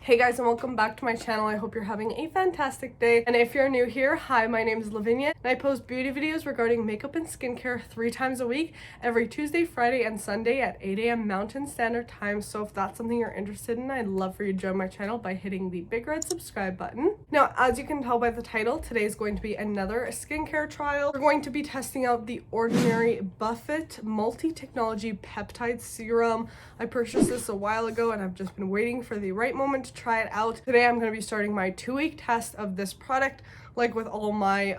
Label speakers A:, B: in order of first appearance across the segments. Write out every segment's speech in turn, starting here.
A: Hey guys, and welcome back to my channel. I hope you're having a fantastic day. And if you're new here, hi, my name is Lavinia and I post beauty videos regarding makeup and skincare 3 times a week, every Tuesday, Friday, and Sunday at 8 a.m. Mountain Standard Time. So if that's something you're interested in, I'd love for you to join my channel by hitting the big red subscribe button. Now, as you can tell by the title, today is going to be another skincare trial. We're going to be testing out the Ordinary Buffett Multi-Technology Peptide Serum. I purchased this a while ago and I've just been waiting for the right moment to try it out. Today I'm going to be starting my 2-week test of this product. Like with all my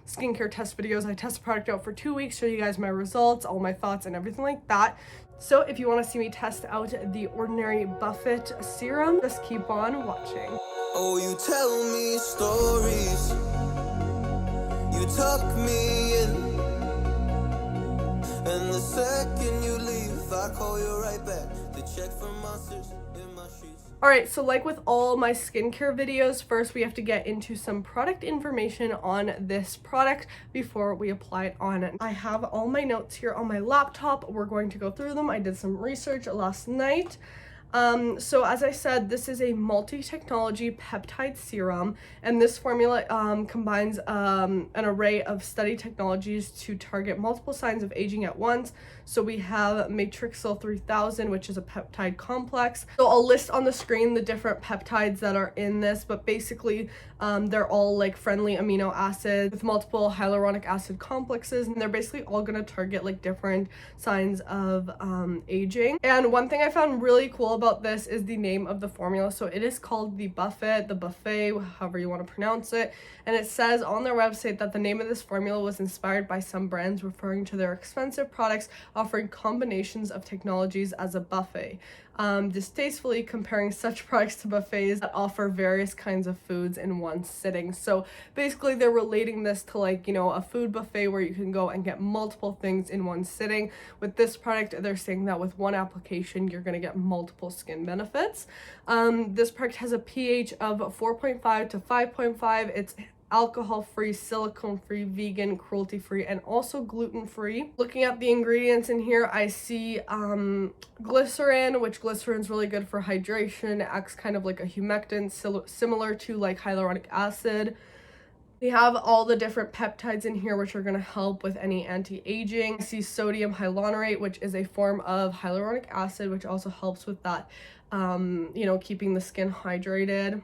A: skincare test videos, I test the product out for 2 weeks, show you guys my results, all my thoughts and everything like that. So if you want to see me test out the Ordinary Buffett Serum, just keep on watching.
B: Oh, you tell me stories, you tuck me in, and the second you leave, I call you right back to check for monsters in my sheets.
A: Alright, so like with all my skincare videos, first we have to get into some product information on this product before we apply it on. I have all my notes here on my laptop. We're going to go through them. I did some research last night. So as I said, this is a multi-technology peptide serum, and this formula combines an array of study technologies to target multiple signs of aging at once. So we have Matrixyl 3000, which is a peptide complex. So I'll list on the screen the different peptides that are in this, but basically they're all like friendly amino acids with multiple hyaluronic acid complexes, and they're basically all going to target like different signs of aging. And one thing I found really cool about this is the name of the formula. So it is called the Buffett, the buffet, however you want to pronounce it. And it says on their website that the name of this formula was inspired by some brands referring to their expensive products offering combinations of technologies as a buffet, distastefully comparing such products to buffets that offer various kinds of foods in one sitting. So basically they're relating this to, like, you know, a food buffet where you can go and get multiple things in one sitting. With this product, they're saying that with one application you're going to get multiple skin benefits. This product has a pH of 4.5 to 5.5. It's alcohol-free, silicone-free, vegan, cruelty-free, and also gluten-free. Looking at the ingredients in here, I see glycerin, which glycerin is really good for hydration. It acts kind of like a humectant, similar to like hyaluronic acid. We have all the different peptides in here, which are going to help with any anti-aging. I see sodium hyaluronate, which is a form of hyaluronic acid, which also helps with that, you know, keeping the skin hydrated.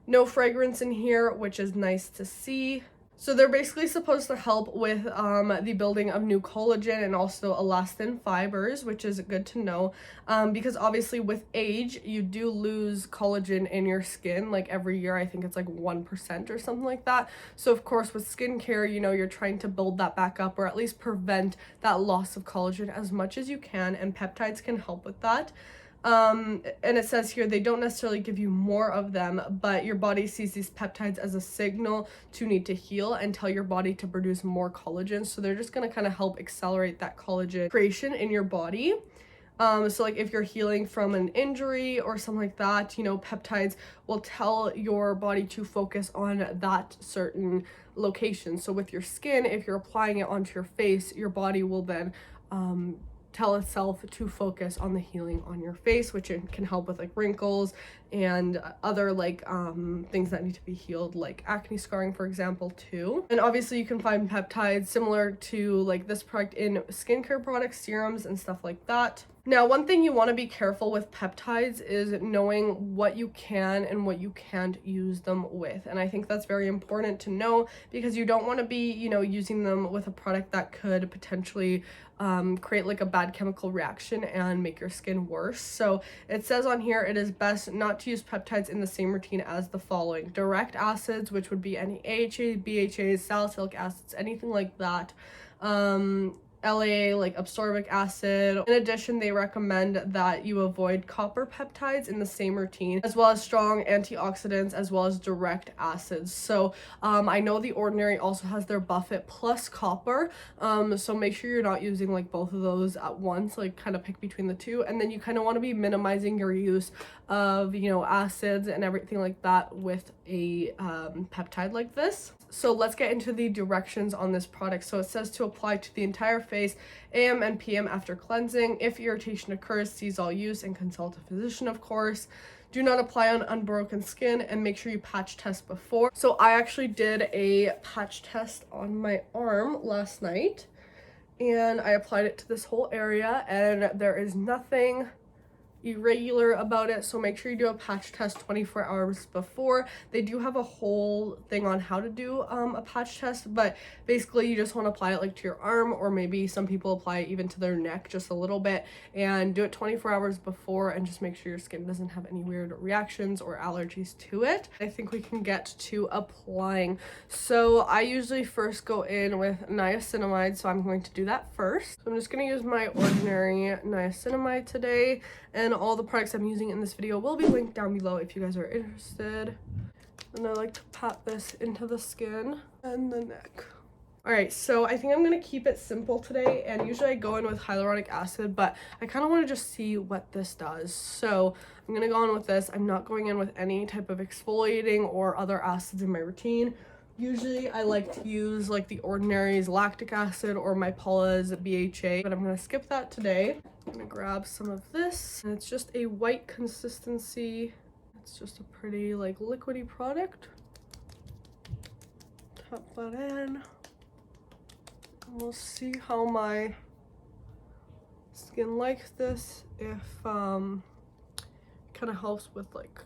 A: No fragrance in here, which is nice to see. So they're basically supposed to help with the building of new collagen and also elastin fibers, which is good to know, because obviously with age you do lose collagen in your skin. Like every year, I think it's like 1% or something like that. So of course with skincare, you know, you're trying to build that back up, or at least prevent that loss of collagen as much as you can, and peptides can help with that. And it says here they don't necessarily give you more of them, but your body sees these peptides as a signal to need to heal and tell your body to produce more collagen. So they're just going to kind of help accelerate that collagen creation in your body. So like if you're healing from an injury or something like that, you know, peptides will tell your body to focus on that certain location. So with your skin, if you're applying it onto your face, your body will then tell itself to focus on the healing on your face, which it can help with like wrinkles and other like things that need to be healed, like acne scarring, for example, too. And obviously you can find peptides similar to like this product in skincare products, serums, and stuff like that. Now, one thing you want to be careful with peptides is knowing what you can and what you can't use them with. And I think that's very important to know, because you don't want to be, you know, using them with a product that could potentially create like a bad chemical reaction and make your skin worse. So it says on here, it is best not to use peptides in the same routine as the following: direct acids, which would be any AHAs, BHAs, salicylic acids, anything like that. LA, like ascorbic acid. In addition, they recommend that you avoid copper peptides in the same routine, as well as strong antioxidants, as well as direct acids. So I know the Ordinary also has their Buffett plus copper, so make sure you're not using like both of those at once. Like kind of pick between the two, and then you kind of want to be minimizing your use of, you know, acids and everything like that with a peptide like this. So let's get into the directions on this product. So it says to apply to the entire face AM and PM after cleansing. If irritation occurs, cease all use and consult a physician, of course. do not apply on unbroken skin, and make sure you patch test before. So I actually did a patch test on my arm last night, and I applied it to this whole area, and there is nothing irregular about it. So make sure you do a patch test 24 hours before. They do have a whole thing on how to do a patch test, but basically you just want to apply it like to your arm, or maybe some people apply it even to their neck just a little bit, and do it 24 hours before, and just make sure your skin doesn't have any weird reactions or allergies to it. I think we can get to applying. So I usually first go in with niacinamide, so I'm going to do that first. So I'm just going to use my ordinary niacinamide today, and all the products I'm using in this video will be linked down below if you guys are interested. And I like to pat this into the skin and the neck. Alright, so I think I'm going to keep it simple today, and usually I go in with hyaluronic acid, but I kind of want to just see what this does. So I'm going to go in with this. I'm not going in with any type of exfoliating or other acids in my routine. Usually I like to use like the Ordinary's lactic acid or my Paula's BHA, but I'm going to skip that today. I'm going to grab some of this, and it's just a white consistency. It's just a pretty like liquidy product. Tap that in. And we'll see how my skin likes this, if kind of helps with like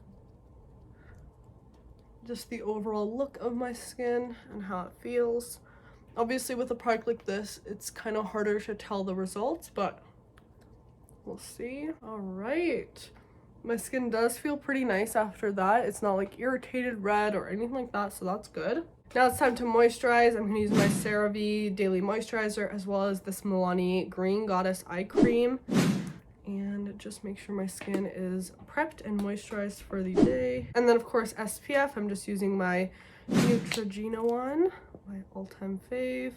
A: just the overall look of my skin and how it feels. Obviously with a product like this, it's kind of harder to tell the results, but we'll see. All right, my skin does feel pretty nice after that. It's not like irritated red or anything like that, so that's good. Now it's time to moisturize. I'm going to use my CeraVe Daily Moisturizer, as well as this Milani Green Goddess Eye Cream, and just make sure my skin is prepped and moisturized for the day. And then of course SPF, I'm just using my Neutrogena one, my all-time fave.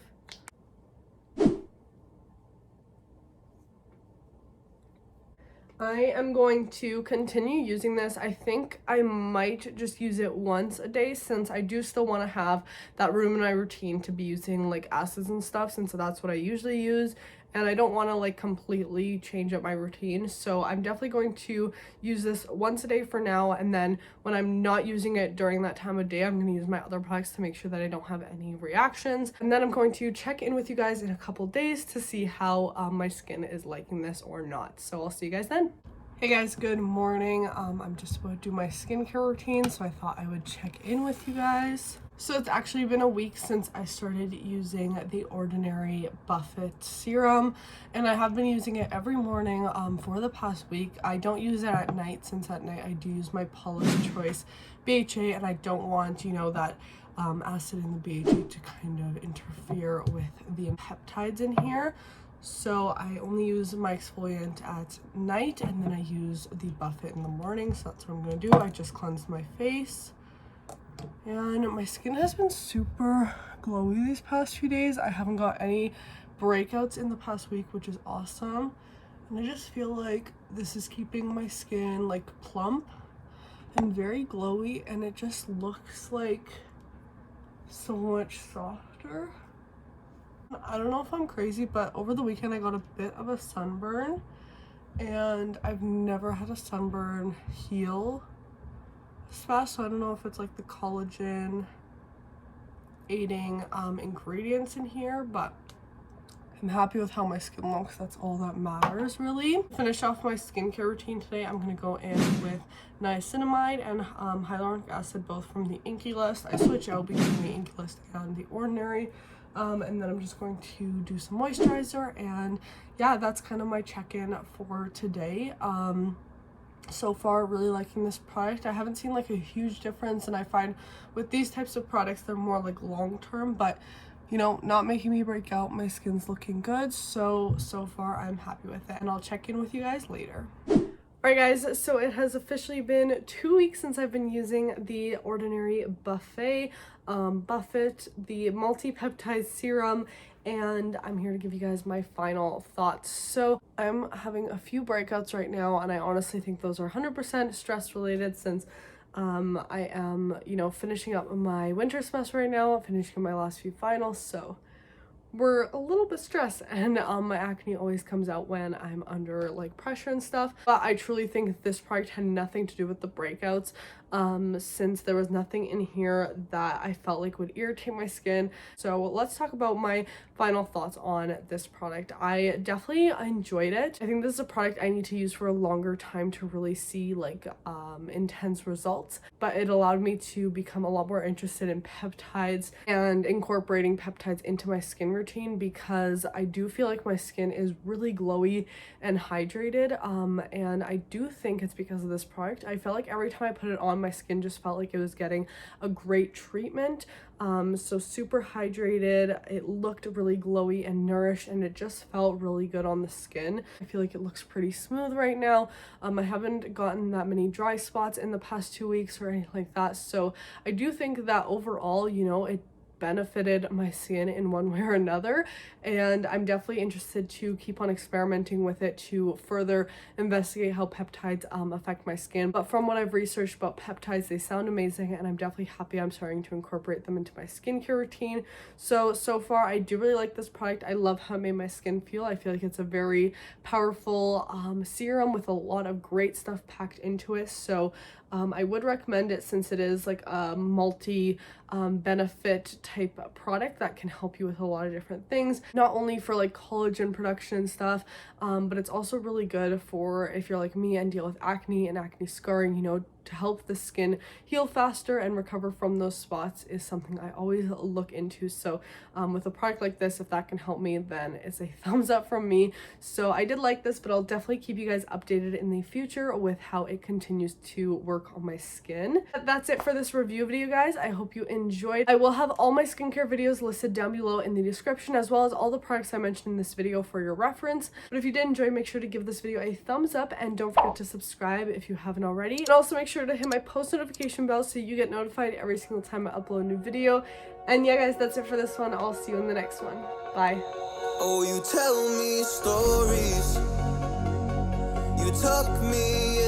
A: I am going to continue using this. I think I might just use it once a day, since I do still want to have that room in my routine to be using like acids and stuff, since that's what I usually use, and I don't want to like completely change up my routine. So I'm definitely going to use this once a day for now, and then when I'm not using it during that time of day, I'm going to use my other products to make sure that I don't have any reactions. And then I'm going to check in with you guys in a couple days to see how my skin is liking this or not. So I'll see you guys then. Hey guys, good morning. I'm just about to do my skincare routine, so I thought I would check in with you guys. So it's actually been a week since I started using the Ordinary Buffett serum, and I have been using it every morning for the past week. I don't use it at night, since at night I do use my Paula's Choice BHA, and I don't want, you know, that acid in the BHA to kind of interfere with the peptides in here. So I only use my exfoliant at night, and then I use the Buffett in the morning. So that's what I'm going to do. I just cleansed my face, and my skin has been super glowy these past few days. I haven't got any breakouts in the past week, which is awesome. And I just feel like this is keeping my skin like plump and very glowy, and it just looks like so much softer. I don't know if I'm crazy, but over the weekend I got a bit of a sunburn, and I've never had a sunburn heal this fast, so I don't know if it's like the collagen aiding ingredients in here, but I'm happy with how my skin looks. That's all that matters, really. Finish off my skincare routine today. I'm going to go in with niacinamide and hyaluronic acid, both from the Inky List. I switch out between the Inky List and the Ordinary. And then I'm just going to do some moisturizer, and yeah, that's kind of my check-in for today. So far, really liking this product. I haven't seen like a huge difference, and I find with these types of products, they're more like long-term, but you know, not making me break out. My skin's looking good, so far I'm happy with it, and I'll check in with you guys later. Alright guys, so it has officially been 2 weeks since I've been using the Ordinary Buffett, the multi-peptide serum, and I'm here to give you guys my final thoughts. So I'm having a few breakouts right now, and I honestly think those are 100% stress related, since I am, you know, finishing up my winter semester right now, finishing up my last few finals, so were a little bit stressed, and my acne always comes out when I'm under like pressure and stuff. But I truly think this product had nothing to do with the breakouts, since there was nothing in here that I felt like would irritate my skin. So let's talk about my final thoughts on this product. I definitely enjoyed it. I think this is a product I need to use for a longer time to really see like intense results, but it allowed me to become a lot more interested in peptides and incorporating peptides into my skin routine, because I do feel like my skin is really glowy and hydrated, and I do think it's because of this product. I felt like every time I put it on, my skin just felt like it was getting a great treatment. So super hydrated, it looked really glowy and nourished, and it just felt really good on the skin. I feel like it looks pretty smooth right now. I haven't gotten that many dry spots in the past 2 weeks or anything like that, so I do think that overall, you know, it benefited my skin in one way or another, and I'm definitely interested to keep on experimenting with it to further investigate how peptides affect my skin. But from what I've researched about peptides, they sound amazing, and I'm definitely happy I'm starting to incorporate them into my skincare routine. So far I do really like this product. I love how it made my skin feel. I feel like it's a very powerful serum with a lot of great stuff packed into it. So I would recommend it, since it is like a multi benefit type of product that can help you with a lot of different things, not only for like collagen production and stuff, but it's also really good for if you're like me and deal with acne and acne scarring, you know, to help the skin heal faster and recover from those spots is something I always look into. So with a product like this, if that can help me, then it's a thumbs up from me. So I did like this, but I'll definitely keep you guys updated in the future with how it continues to work on my skin. But that's it for this review video, guys. I hope you enjoyed. I will have all my skincare videos listed down below in the description, as well as all the products I mentioned in this video for your reference. But if you did enjoy, make sure to give this video a thumbs up, and don't forget to subscribe if you haven't already. And also make sure to hit my post notification bell so you get notified every single time I upload a new video. And yeah, guys, that's it for this one. I'll see you in the next one. Bye.
B: Oh, you tell me stories, you tuck me